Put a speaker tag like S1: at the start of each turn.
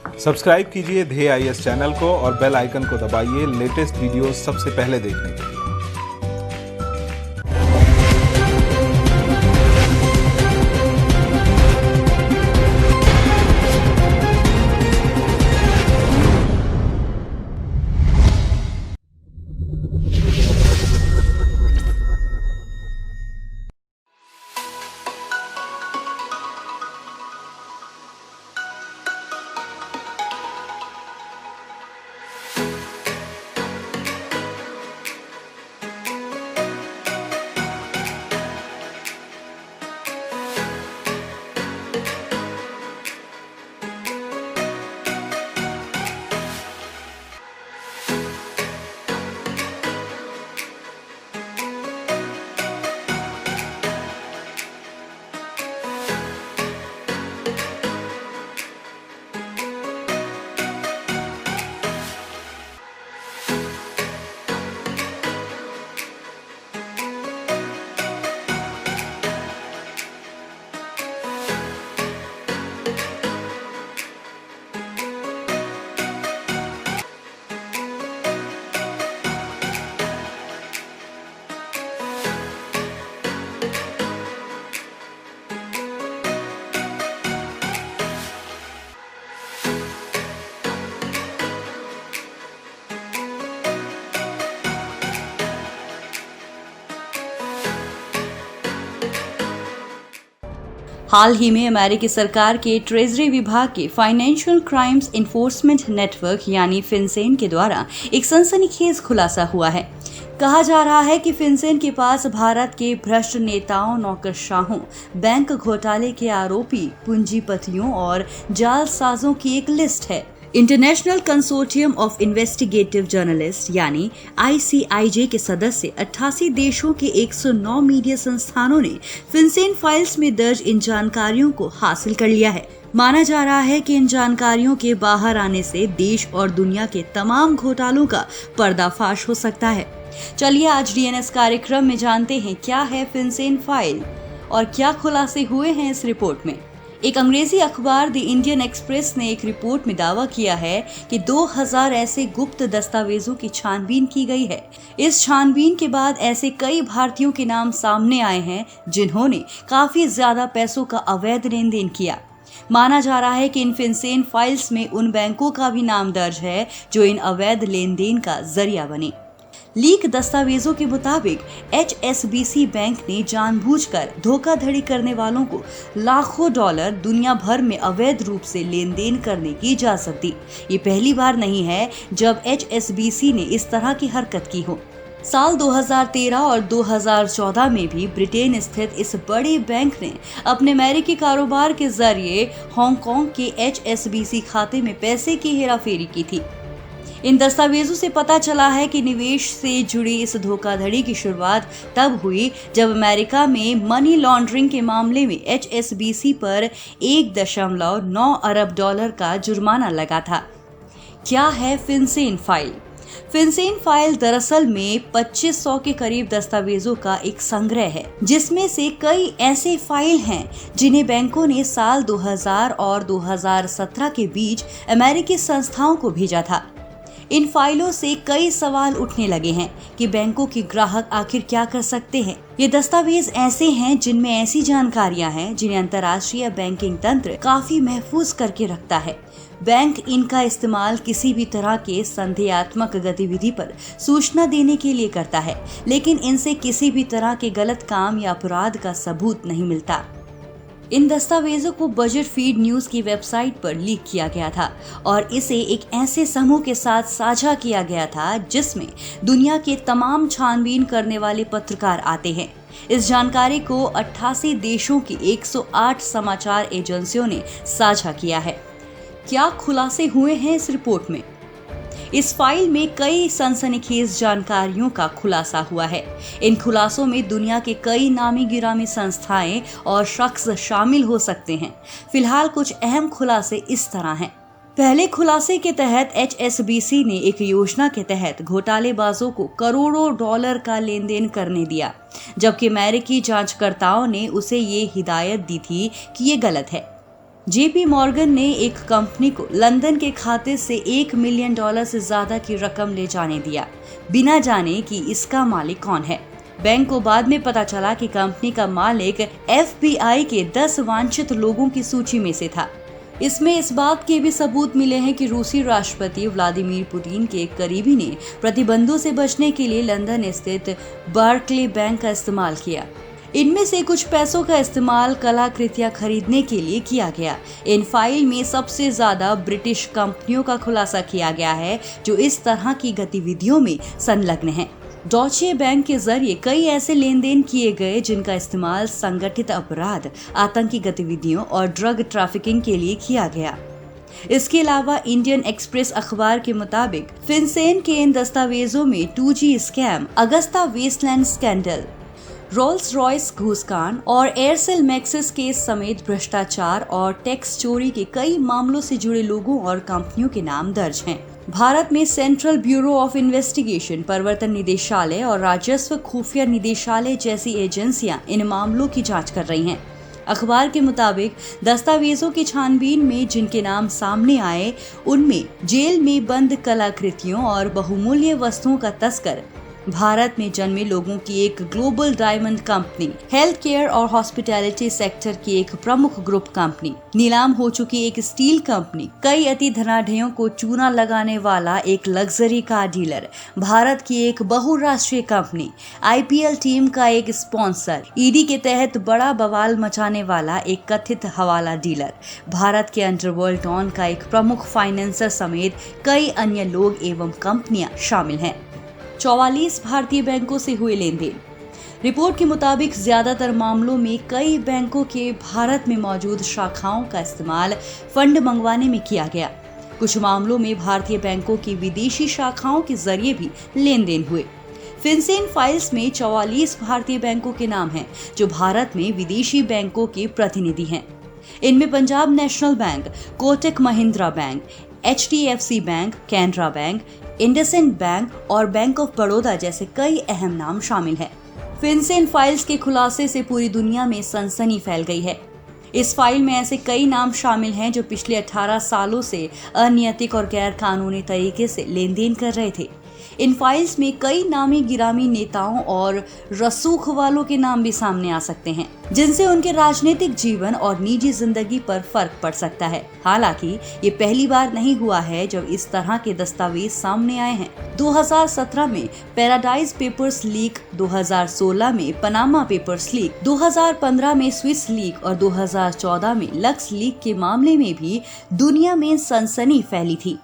S1: Subscribe कीजिए ध्येय IAS channel को और बेल आइकन को दबाइए लेटेस्ट वीडियो सबसे पहले देखने के लिए।
S2: हाल ही में अमेरिकी सरकार के ट्रेजरी विभाग के फाइनेंशियल क्राइम्स इन्फोर्समेंट नेटवर्क यानी फिनसेन के द्वारा एक सनसनीखेज खुलासा हुआ है। कहा जा रहा है कि फिनसेन के पास भारत के भ्रष्ट नेताओं, नौकरशाहों, बैंक घोटाले के आरोपी, पूंजीपतियों और जालसाजों की एक लिस्ट है। International consortium of investigative journalist यानी ICIJ के सदस्य 88 देशों के 109 मीडिया संस्थानों ने फिनसेन फाइल्स में दर्ज इन जानकारियों को हासिल कर लिया है। माना जा रहा है कि इन जानकारियों के बाहर आने से देश और दुनिया के तमाम घोटालों का पर्दाफाश हो सकता है। चलिए आज DNS कार्यक्रम में जानते हैं क्या है फिनसेन फाइल और क्या खुलासे हुए हैं इस रिपोर्ट में। एक अंग्रेजी अखबार द इंडियन एक्सप्रेस ने एक रिपोर्ट में दावा किया है कि 2000 ऐसे गुप्त दस्तावेजों की छानबीन की गई है। इस छानबीन के बाद ऐसे कई भारतीयों के नाम सामने आए हैं जिन्होंने काफी ज्यादा पैसों का अवैध लेन देन किया। माना जा रहा है कि इन फिनसेन फाइल्स में उन बैंकों का भी नाम दर्ज है जो इन अवैध लेन देन का जरिया बने। लीक दस्तावेजों के मुताबिक HSBC बैंक ने जानबूझकर धोखाधड़ी करने वालों को लाखों डॉलर दुनिया भर में अवैध रूप से लेन देन करने की इजाजत दी। ये पहली बार नहीं है जब HSBC ने इस तरह की हरकत की हो। साल 2013 और 2014 में भी ब्रिटेन स्थित इस बड़े बैंक ने अपने अमेरिकी कारोबार के जरिए हांगकांग के HSBC खाते में पैसे की हेराफेरी की थी। इन दस्तावेजों से पता चला है कि निवेश से जुड़ी इस धोखाधड़ी की शुरुआत तब हुई जब अमेरिका में मनी लॉन्ड्रिंग के मामले में HSBC पर 1.9 अरब डॉलर का जुर्माना लगा था। क्या है फिनसेन फाइल? फिनसेन फाइल दरअसल में 2500 के करीब दस्तावेजों का एक संग्रह है, जिसमें से कई ऐसे फाइल हैं जिन्हें बैंकों ने साल 2000 और 2017 के बीच अमेरिकी संस्थाओं को भेजा था। इन फाइलों से कई सवाल उठने लगे हैं कि बैंकों के ग्राहक आखिर क्या कर सकते हैं। ये दस्तावेज ऐसे हैं जिनमें ऐसी जानकारियां हैं जिन्हें अंतर्राष्ट्रीय बैंकिंग तंत्र काफी महफूज करके रखता है। बैंक इनका इस्तेमाल किसी भी तरह के संदेहात्मक गतिविधि पर सूचना देने के लिए करता है, लेकिन इनसे किसी भी तरह के गलत काम या अपराध का सबूत नहीं मिलता। इन दस्तावेजों को बजट फीड न्यूज की वेबसाइट पर लीक किया गया था और इसे एक ऐसे समूह के साथ साझा किया गया था जिसमें दुनिया के तमाम छानबीन करने वाले पत्रकार आते हैं। इस जानकारी को 88 देशों की 108 समाचार एजेंसियों ने साझा किया है। क्या खुलासे हुए हैं इस रिपोर्ट में? इस फाइल में कई सनसनीखेज जानकारियों का खुलासा हुआ है। इन खुलासों में दुनिया के कई नामी गिरामी संस्थाएं और शख्स शामिल हो सकते हैं। फिलहाल कुछ अहम खुलासे इस तरह हैं। पहले खुलासे के तहत HSBC ने एक योजना के तहत घोटालेबाजों को करोड़ों डॉलर का लेन देन करने दिया, जबकि अमेरिकी जांचकर्ताओं ने उसे ये हिदायत दी थी कि ये गलत है। JP मॉर्गन ने एक कंपनी को लंदन के खाते से $1 मिलियन से ज्यादा की रकम ले जाने दिया, बिना जाने कि इसका मालिक कौन है। बैंक को बाद में पता चला कि कंपनी का मालिक FBI के 10 वांछित लोगों की सूची में से था। इसमें इस बात के भी सबूत मिले हैं कि रूसी राष्ट्रपति व्लादिमीर पुतिन के एक करीबी ने प्रतिबंधों से बचने के लिए लंदन स्थित बार्कले बैंक का इस्तेमाल किया। इनमें से कुछ पैसों का इस्तेमाल कलाकृतियां खरीदने के लिए किया गया। इन फाइल में सबसे ज्यादा ब्रिटिश कंपनियों का खुलासा किया गया है जो इस तरह की गतिविधियों में संलग्न हैं। डॉचे बैंक के जरिए कई ऐसे लेन देन किए गए जिनका इस्तेमाल संगठित अपराध, आतंकी गतिविधियों और ड्रग ट्रैफिकिंग के लिए किया गया। इसके अलावा इंडियन एक्सप्रेस अखबार के मुताबिक फिनसेन के इन दस्तावेजों में 2G scam, Agusta Westland scandal, Rolls Royce घूसकांड और एयरसेल मैक्सिस केस समेत भ्रष्टाचार और टैक्स चोरी के कई मामलों से जुड़े लोगों और कंपनियों के नाम दर्ज हैं। भारत में सेंट्रल ब्यूरो ऑफ इन्वेस्टिगेशन, प्रवर्तन निदेशालय और राजस्व खुफिया निदेशालय जैसी एजेंसियां इन मामलों की जांच कर रही हैं। अखबार के मुताबिक दस्तावेजों की छानबीन में जिनके नाम सामने आए उनमें जेल में बंद कलाकृतियों और बहुमूल्य वस्तुओं का तस्कर, भारत में जन्मे लोगों की एक global diamond company, health care और हॉस्पिटैलिटी सेक्टर की एक प्रमुख ग्रुप कंपनी, नीलाम हो चुकी एक स्टील कंपनी, कई अति धनाढ्यों को चूना लगाने वाला एक लग्जरी कार डीलर, भारत की एक बहुराष्ट्रीय कंपनी, IPL टीम का एक स्पॉन्सर, ED के तहत बड़ा बवाल मचाने वाला एक कथित हवाला डीलर, भारत के अंडरवर्ल्ड डॉन का एक प्रमुख फाइनेंसर समेत कई अन्य लोग एवं कंपनियां शामिल हैं। 44 भारतीय बैंकों से हुए लेन देन। रिपोर्ट के मुताबिक ज्यादातर मामलों में कई बैंकों के भारत में मौजूद शाखाओं का इस्तेमाल फंड मंगवाने में किया गया। कुछ मामलों में भारतीय बैंकों की विदेशी शाखाओं के जरिए भी लेन देन हुए। फिनसेन फाइल्स में 44 भारतीय बैंकों के नाम हैं जो भारत में विदेशी बैंकों के प्रतिनिधि हैं। इनमें Punjab national bank, Kotak Mahindra bank, HDFC bank, Canara bank, IndusInd bank और बैंक ऑफ बड़ौदा जैसे कई अहम नाम शामिल हैं। फिनसेन फाइल्स के खुलासे से पूरी दुनिया में सनसनी फैल गई है। इस फाइल में ऐसे कई नाम शामिल हैं जो पिछले 18 सालों से अनियतिक और गैर कानूनी तरीके से लेन देन कर रहे थे। इन फाइल्स में कई नामी गिरामी नेताओं और रसूख वालों के नाम भी सामने आ सकते हैं, जिनसे उनके राजनीतिक जीवन और निजी जिंदगी पर फर्क पड़ सकता है। हालांकि ये पहली बार नहीं हुआ है जब इस तरह के दस्तावेज सामने आए हैं। 2017 में पैराडाइज पेपर्स लीक, 2016 में पनामा पेपर्स लीक, 2015 में स्विस लीक और 2014 में लक्स लीक के मामले में भी दुनिया में सनसनी फैली थी।